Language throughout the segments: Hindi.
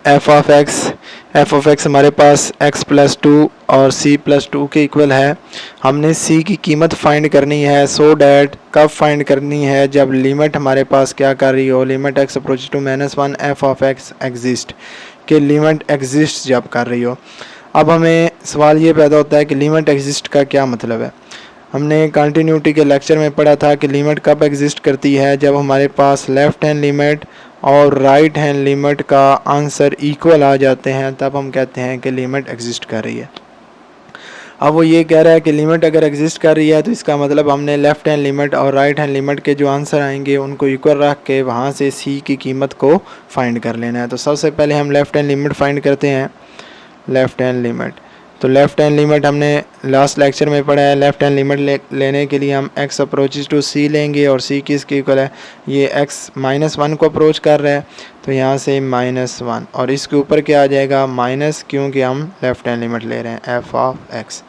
एफ ऑफ एक्स हमारे पास x प्लस टू और c प्लस टू के इक्वल है। हमने c की कीमत फाइंड करनी है, सो डैट कब फाइंड करनी है, जब लिमिट हमारे पास क्या कर रही हो, limit x approach to -1 f of x exist, कि लिमिट एग्जिस्ट जब कर रही हो। अब हमें सवाल ये पैदा होता है कि लिमिट एग्जिस्ट का क्या मतलब है। हमने कंटिन्यूटी के लेक्चर में पढ़ा था कि लिमिट कब एग्जिस्ट करती है, जब हमारे पास लेफ़्ट हैंड लिमिट और राइट हैंड लिमिट का आंसर इक्वल आ जाते हैं, तब हम कहते हैं कि लिमिट एग्जिस्ट कर रही है। अब वो ये कह रहा है कि लिमिट अगर एग्जिस्ट कर रही है तो इसका मतलब हमने लेफ़्ट हैंड लिमिट और राइट हैंड लिमिट के जो आंसर आएंगे उनको इक्वल रख के वहाँ से सी की कीमत को फाइंड कर लेना है। तो सबसे पहले हम लेफ़्ट हैंड लिमिट फाइंड करते हैं। लेफ़्ट हैंड लिमिट, तो लेफ़्ट हैंड लिमिट हमने लास्ट लेक्चर में पढ़ा है। लेफ़्ट हैंड लिमिट लेने के लिए हम x अप्रोचेज टू c लेंगे और c किसके इक्वल है, ये x -1 को अप्रोच कर रहा है, तो यहाँ से -1 और इसके ऊपर क्या आ जाएगा माइनस, क्योंकि हम लेफ़्ट हैंड लिमिट ले रहे हैं f ऑफ x।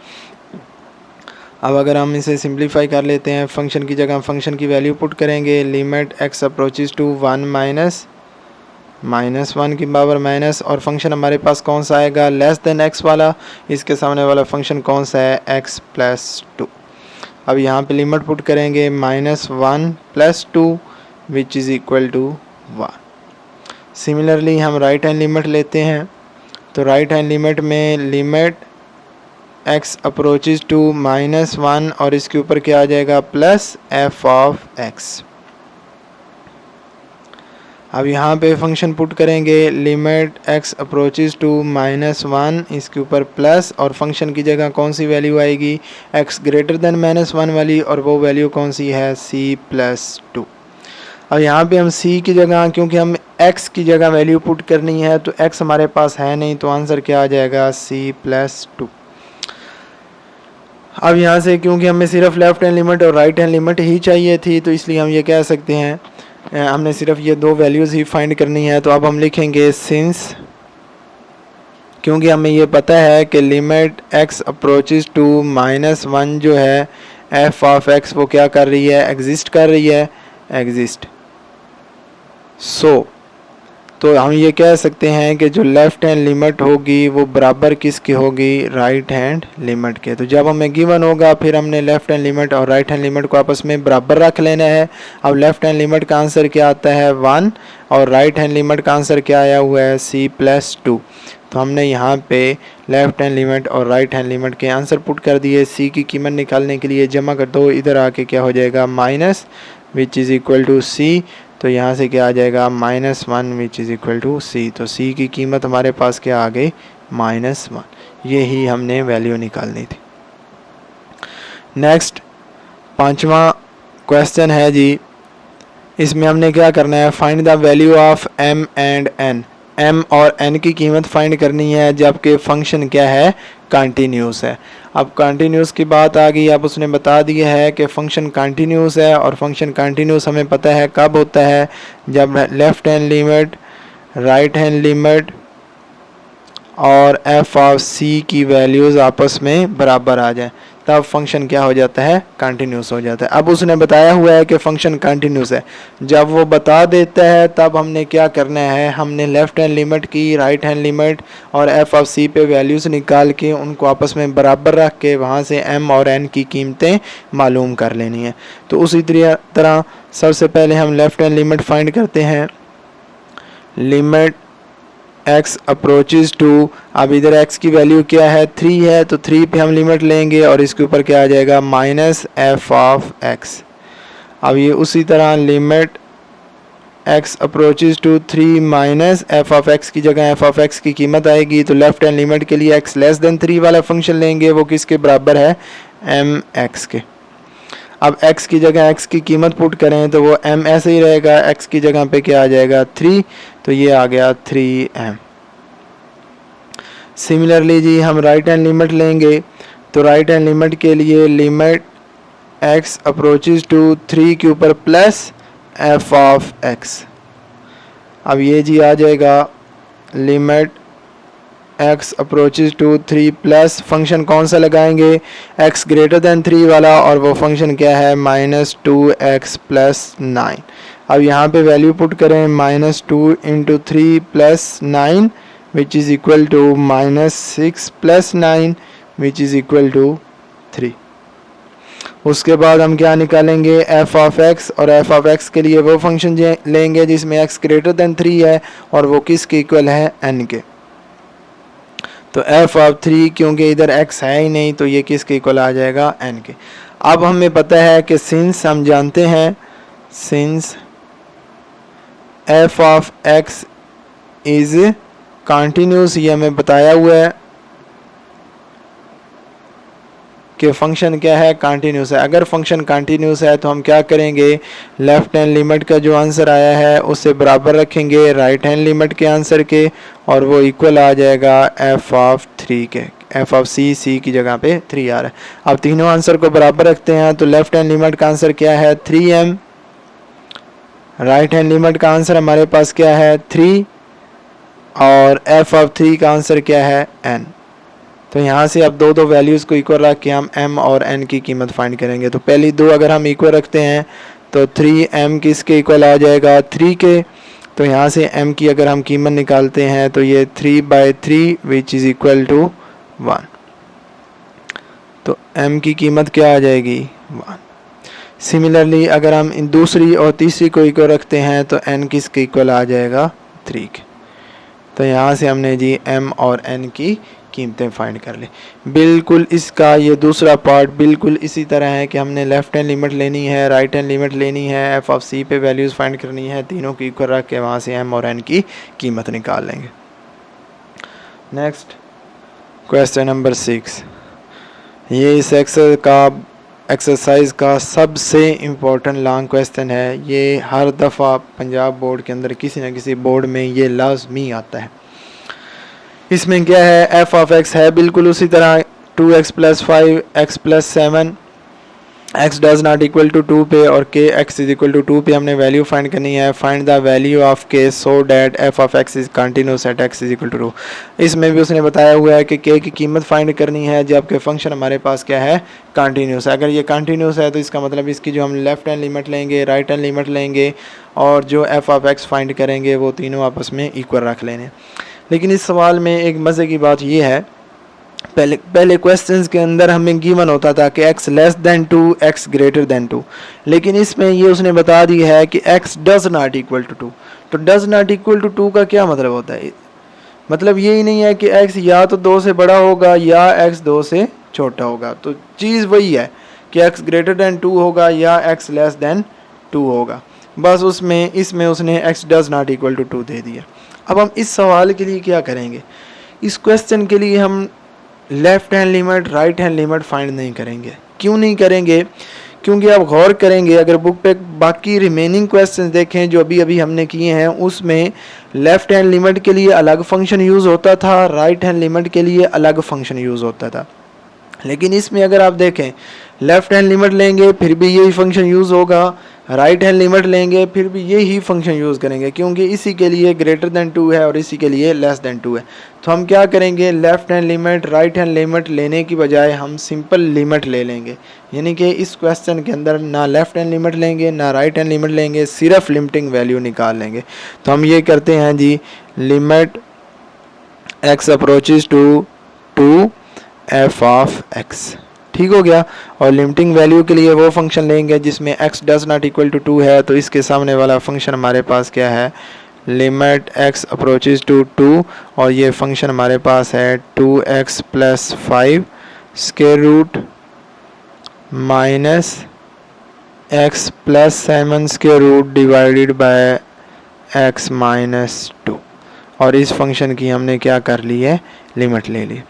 अब अगर हम इसे सिंप्लीफाई कर लेते हैं, फंक्शन की जगह फंक्शन की वैल्यू पुट करेंगे, लिमिट x अप्रोचेज टू 1 -1 की पावर माइनस, और फंक्शन हमारे पास कौन सा आएगा, लेस देन x वाला। इसके सामने वाला फंक्शन कौन सा है, x प्लस टू। अब यहाँ पे लिमिट पुट करेंगे -1 plus 2 which is equal to 1। Similarly हम राइट हैंड लिमिट लेते हैं, तो राइट हैंड लिमिट में लिमिट x अप्रोचेज टू -1 और इसके ऊपर क्या आ जाएगा प्लस f ऑफ x। अब यहाँ पे फंक्शन पुट करेंगे, लिमिट x अप्रोचेज टू -1, इसके ऊपर प्लस, और फंक्शन की जगह कौन सी वैल्यू आएगी, x ग्रेटर देन -1 वाली, और वो वैल्यू कौन सी है, c प्लस टू। अब यहाँ पे हम c की जगह, क्योंकि हम x की जगह वैल्यू पुट करनी है, तो x हमारे पास है नहीं, तो आंसर क्या आ जाएगा, c प्लस टू। अब यहाँ से क्योंकि हमें सिर्फ लेफ़्ट हैंड लिमिट और राइट हैंड लिमिट ही चाहिए थी, तो इसलिए हम ये कह सकते हैं हमने सिर्फ ये दो वैल्यूज़ ही फाइंड करनी है। तो अब हम लिखेंगे सिंस, क्योंकि हमें ये पता है कि लिमिट x अप्रोचेज टू -1 जो है f ऑफ x वो क्या कर रही है, एग्जिस्ट कर रही है, एग्जिस्ट। तो हम ये कह सकते हैं कि जो लेफ़्ट हैंड लिमिट होगी वो बराबर किसकी होगी, राइट हैंड लिमिट के। तो जब हमें गिवन होगा फिर हमने लेफ़्ट हैंड लिमिट और राइट हैंड लिमिट को आपस में बराबर रख लेना है। अब लेफ़्ट हैंड लिमिट का आंसर क्या आता है 1, और राइट हैंड लिमिट का आंसर क्या आया हुआ है, c प्लस 2। तो हमने यहाँ पे लेफ़्ट हैंड लिमिट और राइट हैंड लिमिट के आंसर पुट कर दिए। c की कीमत निकालने के लिए जमा कर दो, इधर आके क्या हो जाएगा minus which is equal to c। तो यहाँ से क्या आ जाएगा -1 which is equal to c। तो c की कीमत हमारे पास क्या आ गई, -1। ये ही हमने वैल्यू निकालनी थी। नेक्स्ट 5वां क्वेश्चन है जी, इसमें हमने क्या करना है, find the value of m and n। m और n की कीमत फाइंड करनी है जबकि फंक्शन क्या है, कंटिन्यूस है। अब कंटिन्यूस की बात आ गई, अब उसने बता दिया है कि फंक्शन कंटिन्यूस है, और फंक्शन कंटिन्यूस हमें पता है कब होता है, जब left hand limit, right hand limit और f ऑफ c की वैल्यूज़ आपस में बराबर आ जाए, तब फंक्शन क्या हो जाता है, कंटिन्यूस हो जाता है। अब उसने बताया हुआ है कि फंक्शन कंटिन्यूस है, जब वो बता देता है तब हमने क्या करना है, हमने लेफ़्ट हैंड लिमिट की, राइट हैंड लिमिट और f ऑफ c पे वैल्यूज़ निकाल के उनको आपस में बराबर रख के वहाँ से m और n की कीमतें मालूम कर लेनी है। तो उसी तरह सबसे पहले हम लेफ़्ट हैंड लिमिट फाइंड करते हैं, लिमिट x अप्रोचेज टू, अब इधर x की वैल्यू क्या है, 3 है, तो 3 पे हम लिमिट लेंगे और इसके ऊपर क्या आ जाएगा -f ऑफ x। अब ये उसी तरह limit x approaches to 3 minus f of x की जगह f ऑफ x की कीमत आएगी, तो लेफ़्ट हैंड लिमिट के लिए x लेस देन 3 वाला फंक्शन लेंगे, वो किसके बराबर है, mx के। अब x की जगह x की कीमत पुट करें तो वो m ऐसे ही रहेगा, x की जगह पे क्या आ जाएगा 3, तो ये आ गया 3m। सिमिलरली जी हम राइट हैंड लिमिट लेंगे, तो राइट हैंड लिमिट के लिए लिमिट x अप्रोचेज टू 3 के ऊपर प्लस f ऑफ x। अब ये जी आ जाएगा limit x approaches to 3 plus, function कौन सा लगाएंगे, x ग्रेटर देन 3 वाला, और वो फंक्शन क्या है -2x + 9। अब यहाँ पे वैल्यू पुट करें -2 into 3 plus 9 which is equal to -6 plus 9 which is equal to 3। उसके बाद हम क्या निकालेंगे, एफ ऑफ एक्स, और एफ ऑफ एक्स के लिए वो फंक्शन लेंगे जिसमें एक्स ग्रेटर देन 3 है और वो किसके इक्वल है, एन के। तो एफ ऑफ 3 क्योंकि इधर एक्स है ही नहीं तो ये किसके इक्वल आ जाएगा, एन के। अब हमें पता है कि सिंस हम जानते हैं since F of x is continuous, ये हमें बताया हुआ है कि फंक्शन क्या है, कॉन्टिन्यूस है। अगर फंक्शन कॉन्टिन्यूस है तो हम क्या करेंगे, लेफ्ट हैंड लिमिट का जो आंसर आया है उससे बराबर रखेंगे राइट हैंड लिमिट के आंसर के, और वो इक्वल आ जाएगा एफ ऑफ 3 के। एफ ऑफ सी की जगह पे 3 आ रहा है। अब तीनों आंसर को बराबर रखते हैं तो लेफ्ट हैंड लिमिट का आंसर क्या है, 3m, राइट हैंड लिमिट का आंसर हमारे पास क्या है, 3, और एफ ऑफ 3 का आंसर क्या है, n। तो यहाँ से अब दो वैल्यूज़ को इक्वल रख के हम m और n की कीमत फाइंड करेंगे। तो पहली दो अगर हम इक्वल रखते हैं तो 3m किसके इक्वल आ जाएगा, 3 के। तो यहाँ से m की अगर हम कीमत निकालते हैं तो ये 3/3 विच इज़ इक्वल टू 1। तो m की कीमत क्या आ जाएगी, 1। सिमिलरली अगर हम इन दूसरी और तीसरी को इक्वल रखते हैं तो n किसके इक्वल आ जाएगा, 3 के। तो यहाँ से हमने जी m और n की कीमतें फाइंड कर ली। बिल्कुल इसका ये दूसरा पार्ट बिल्कुल इसी तरह है कि हमने लेफ्ट हैंड लिमिट लेनी है, राइट हैंड लिमिट लेनी है, एफ ऑफ सी पे वैल्यूज़ फाइंड करनी है, तीनों की इक्वल रख के वहाँ से एम और एन की कीमत निकाल लेंगे। नेक्स्ट क्वेश्चन नंबर 6, ये इस एक्सरसाइज का सबसे इम्पोर्टेंट लॉन्ग क्वेश्चन है। ये हर दफ़ा पंजाब बोर्ड के अंदर किसी न किसी बोर्ड में ये लाजमी आता है। इसमें क्या है, एफ ऑफ एक्स है बिल्कुल उसी तरह 2x + 5 x + 7 x does not equal to 2 पे और k x is equal to 2 पे हमने वैल्यू फाइंड करनी है। Find the value of k so that f of x is continuous at x is equal to 2। इसमें भी उसने बताया हुआ है कि k की कीमत फाइंड करनी है जबकि फंक्शन हमारे पास क्या है, कंटिन्यूस है। अगर ये कंटिन्यूस है तो इसका मतलब इसकी जो हम लेफ्ट हैंड लिमिट लेंगे, राइट हैंड लिमिट लेंगे और जो एफ ऑफ एक्स फाइंड करेंगे वो तीनों आपस में इक्वल रख लेने। लेकिन इस सवाल में एक मज़े की बात ये है, पहले क्वेश्चंस के अंदर हमें गिवन होता था कि x less than 2 x greater than 2, लेकिन इसमें ये उसने बता दी है कि x does not equal to 2। तो डज नॉट इक्वल टू 2 का क्या मतलब होता है, मतलब यही नहीं है कि x या तो 2 से बड़ा होगा या x 2 से छोटा होगा। तो चीज़ वही है कि x ग्रेटर देन 2 होगा या x लेस देन 2 होगा, बस इसमें उसने x does not equal to 2 दे दिया। अब हम इस सवाल के लिए क्या करेंगे, इस क्वेश्चन के लिए हम left hand limit, right hand limit find नहीं करेंगे। क्यों नहीं करेंगे, क्योंकि आप गौर करेंगे अगर बुक पे बाकी रिमेनिंग क्वेश्चन देखें जो अभी हमने किए हैं उसमें लेफ़्ट हैंड लिमिट के लिए अलग फंक्शन यूज़ होता था, राइट हैंड लिमिट के लिए अलग फंक्शन यूज़ होता था। लेकिन इसमें अगर आप देखें लेफ़्ट हैंड लिमिट लेंगे फिर भी यही फंक्शन यूज़ होगा, राइट हैंड लिमिट लेंगे फिर भी यही फंक्शन यूज़ करेंगे, क्योंकि इसी के लिए ग्रेटर देन 2 है और इसी के लिए लेस देन 2 है। तो हम क्या करेंगे, left hand limit, right hand limit लेने की बजाय हम सिंपल लिमिट ले लेंगे। यानी कि इस क्वेश्चन के अंदर ना लेफ़्ट हैंड लिमिट लेंगे ना राइट हैंड लिमिट लेंगे, सिर्फ लिमिटिंग वैल्यू निकाल लेंगे। तो हम ये करते हैं जी, limit x approaches to 2 F of X, ठीक हो गया। और लिमिटिंग वैल्यू के लिए वो फंक्शन लेंगे जिसमें x does not equal to 2 है, तो इसके सामने वाला फंक्शन हमारे पास क्या है, लिमिट x अप्रोचेज टू 2, और ये फंक्शन हमारे पास है 2x + 5 square root minus x + 7 square root divided by x - 2। और इस फंक्शन की हमने क्या कर ली है, लिमिट ले ली।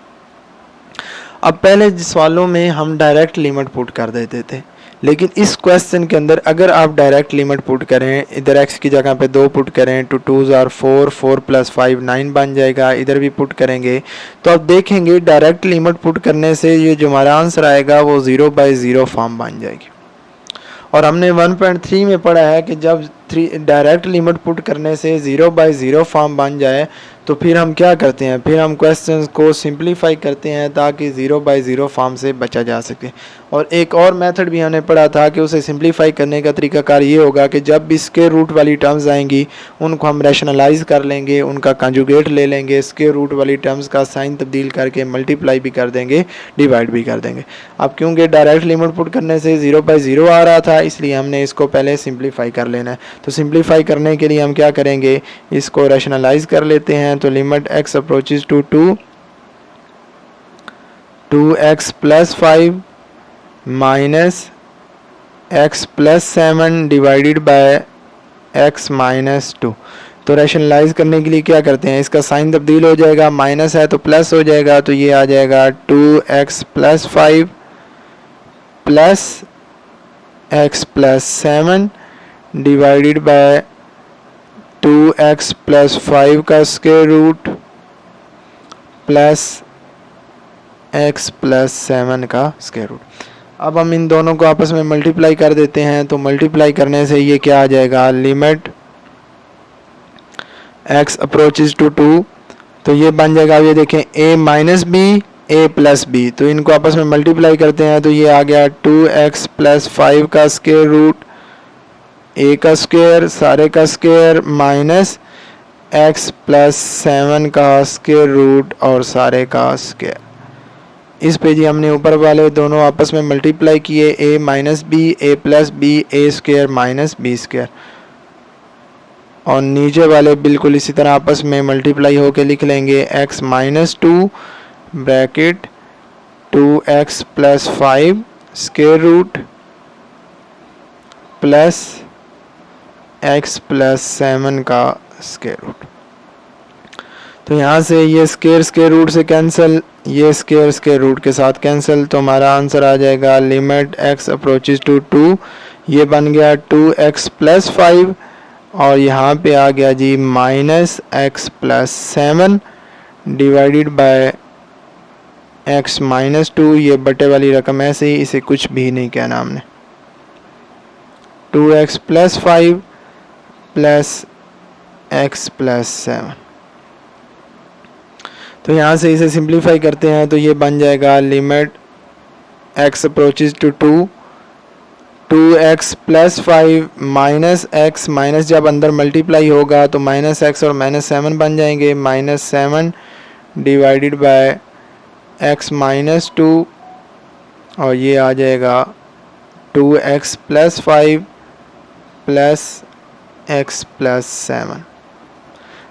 अब पहले सवालों में हम डायरेक्ट लिमिट पुट कर देते थे, लेकिन इस क्वेश्चन के अंदर अगर आप डायरेक्ट लिमिट पुट करें, इधर x की जगह पे 2 पुट करें, 2 2s are 4, 4 + 5 9 बन जाएगा। इधर भी पुट करेंगे तो आप देखेंगे डायरेक्ट लिमिट पुट करने से ये जो हमारा आंसर आएगा वो 0/0 फॉर्म बन जाएगी। और हमने 1.3 में पढ़ा है कि जब डायरेक्ट लिमिट पुट करने से 0/0 फॉर्म बन जाए तो फिर हम क्या करते हैं, फिर हम क्वेश्चंस को सिंप्लीफाई करते हैं ताकि 0/0 फॉर्म से बचा जा सके। और एक और मेथड भी हमने पढ़ा था कि उसे सिंप्लीफाई करने का तरीकाकार ये होगा कि जब भी स्क्वायर रूट वाली टर्म्स आएंगी उनको हम रैशनलाइज कर लेंगे, उनका कंजुगेट ले लेंगे, स्क्वायर रूट वाली टर्म्स का साइन तब्दील करके मल्टीप्लाई भी कर देंगे, डिवाइड भी कर देंगे। अब क्योंकि डायरेक्ट लिमिट पुट करने से 0/0 आ रहा था इसलिए हमने इसको पहले सिंप्लीफाई कर लेना है। तो सिंप्लीफाई करने के लिए हम क्या करेंगे, इसको रैशनलाइज कर लेते हैं। तो limit x approaches to 2x + 5 minus x + 7 divided by x - 2। तो रैशनलाइज करने के लिए क्या करते हैं, इसका साइन तब्दील हो जाएगा, माइनस है तो प्लस हो जाएगा, तो ये आ जाएगा 2x + 5 plus x + 7 divided bye 2x + 5 का स्क्वायर रूट प्लस x + 7 का स्क्वायर रूट। अब हम इन दोनों को आपस में मल्टीप्लाई कर देते हैं। तो मल्टीप्लाई करने से ये क्या आ जाएगा, लिमिट x अप्रोचेज टू 2, तो ये बन जाएगा, ये देखें a - b a + b, तो इनको आपस में मल्टीप्लाई करते हैं तो ये आ गया 2x + 5 का स्क्वायर रूट a का स्क्वायर सारे का स्क्वायर माइनस x + 7 का स्क्वायर रूट और सारे का स्क्वायर। इस पे जी हमने ऊपर वाले दोनों आपस में मल्टीप्लाई किए, a - b a + b a² - b², और नीचे वाले बिल्कुल इसी तरह आपस में मल्टीप्लाई होके लिख लेंगे x - 2 bracket 2x + 5 square root plus x + 7 का स्क्वायर रूट। तो यहाँ से ये स्क्वायर रूट से कैंसिल, ये स्क्वायर रूट के साथ कैंसिल, तो हमारा आंसर आ जाएगा लिमिट x अप्रोचेज टू 2, ये बन गया 2x + 5 और यहाँ पे आ गया जी -x + 7 डिवाइडेड बाय x - 2, ये बटे वाली रकम ऐसे ही, इसे कुछ भी नहीं कहना हमने, 2x + 5 प्लस x + 7। तो यहाँ से इसे सिंप्लीफाई करते हैं तो ये बन जाएगा limit x approaches to 2, 2x + 5 minus x minus जब अंदर मल्टीप्लाई होगा तो -x और -7 बन जाएंगे, -7 डिवाइडेड बाय x - 2 और ये आ जाएगा 2x + 5 प्लस x + 7।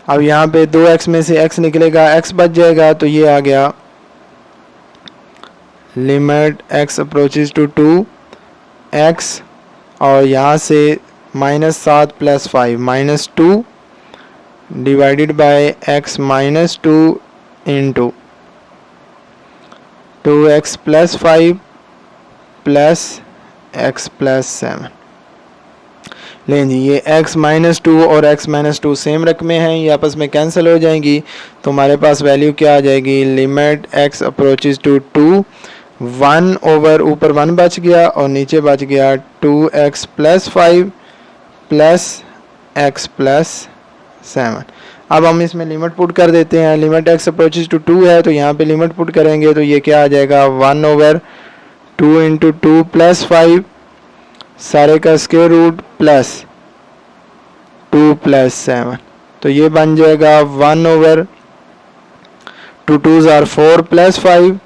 अब यहाँ पे 2x में से x निकलेगा, x बच जाएगा, तो ये आ गया limit x approaches to 2x और यहाँ से -7 + 5 -2 divided by x - 2 into 2x + 5 plus x + 7। लें जी, ये x - 2 और x - 2 सेम रकमें हैं, ये आपस में कैंसिल हो जाएंगी, तो हमारे पास वैल्यू क्या आ जाएगी, limit x approaches to 2, 1 over ऊपर 1 बच गया और नीचे बच गया 2x + 5 प्लस x + 7। अब हम इसमें लिमिट पुट कर देते हैं, लिमिट x अप्रोचेज टू 2 है तो यहाँ पे लिमिट पुट करेंगे तो ये क्या आ जाएगा, 1 ओवर 2 × 2 + 5 सारे का स्क्वायर रूट प्लस 2 + 7, तो ये बन जाएगा 1 ओवर 2 2s are 4 + 5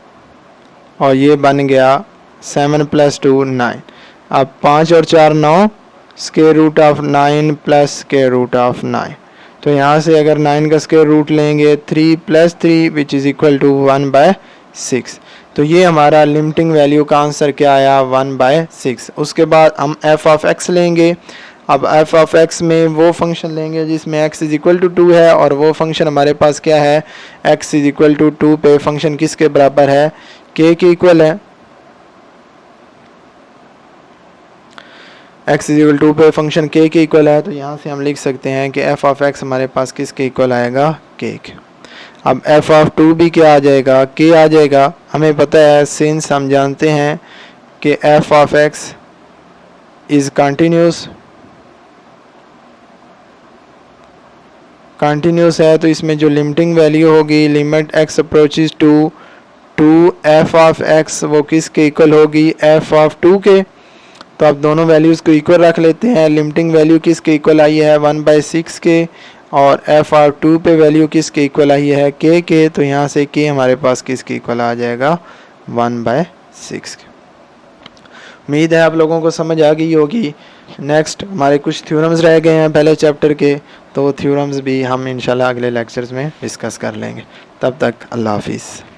और ये बन गया 7 + 2 9। अब 5 और 4 9, square root of 9 plus square root of 9, तो यहाँ से अगर 9 का स्क्वायर रूट लेंगे 3 + 3 विच इज़ इक्वल टू 1/6। तो ये हमारा लिमिटिंग वैल्यू का आंसर क्या आया, 1/6। उसके बाद हम f(x) लेंगे। अब f(x) में वो फंक्शन लेंगे जिसमें x = 2 है और वो फंक्शन हमारे पास क्या है, x = 2 पे फंक्शन किसके बराबर है, k के इक्वल है। x = 2 पे फंक्शन k के इक्वल है, तो यहाँ से हम लिख सकते हैं कि f(x) हमारे पास किसके इक्वल आएगा, k के। अब f(2) भी क्या आ जाएगा, k आ जाएगा। हमें पता है सिंस हम जानते हैं कि f(x) इज़ कंटिन्यूस कंटिन्यूस है तो इसमें जो लिमिटिंग वैल्यू होगी limit x approaches to f of x वो किसके इक्वल होगी, f ऑफ 2 के। तो अब दोनों वैल्यूज़ को इक्वल रख लेते हैं। लिमिटिंग वैल्यू किसके इक्वल आई है 1/6 के, और f ऑफ 2 पे वैल्यू किसके इक्वल आई है k के। तो यहाँ से k हमारे पास किसके इक्वल आ जाएगा 1/6 के। उम्मीद है आप लोगों को समझ आ गई होगी। नेक्स्ट हमारे कुछ थ्योरम्स रह गए हैं पहले चैप्टर के, तो थ्योरम्स भी हम इंशाल्लाह अगले लेक्चर्स में डिस्कस कर लेंगे। तब तक अल्लाह हाफिज़।